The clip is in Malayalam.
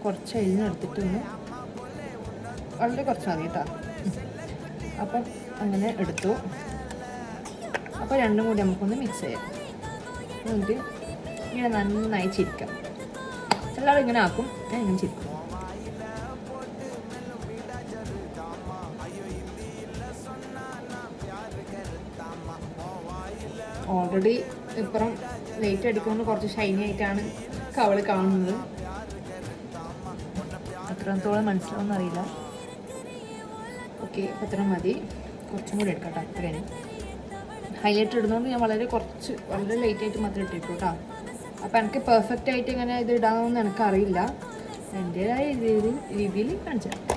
കുറച്ച് അരിഞ്ഞെടുത്തിട്ടൊന്ന് വളരെ കുറച്ച് മതി കേട്ടോ. അപ്പം അങ്ങനെ എടുത്തു. അപ്പോൾ രണ്ടും കൂടി നമുക്കൊന്ന് മിക്സ് ചെയ്യാം. എന്നിട്ട് ഇങ്ങനെ നന്നായി ചിരിക്കാം. എല്ലാവരും ഇങ്ങനെ ആക്കും, ഞാൻ ഇങ്ങനെ ചിരിക്കും. ഓൾറെഡി ഇപ്പുറം ലൈറ്റ് അടിക്കുമ്പോൾ കുറച്ച് ഷൈനി ആയിട്ടാണ് കവള് കാണുന്നത്. എത്രത്തോളം മനസ്സിലാവുമെന്ന് അറിയില്ല. ഓക്കെ, അത്ര മതി. കുറച്ചും കൂടി എടുക്കാം കേട്ടോ. അത്രയാണ് ഹൈലൈറ്റ് ഇടുന്നതുകൊണ്ട് ഞാൻ വളരെ ലൈറ്റായിട്ട് മാത്രമേ ഇട്ടിട്ടു കേട്ടോ. അപ്പോൾ എനിക്ക് പെർഫെക്റ്റ് ആയിട്ട് ഇങ്ങനെ ഇത് ഇടാമെന്ന് എനിക്കറിയില്ല. എൻ്റേതായ രീതിയിൽ കാണിച്ചു തരാം.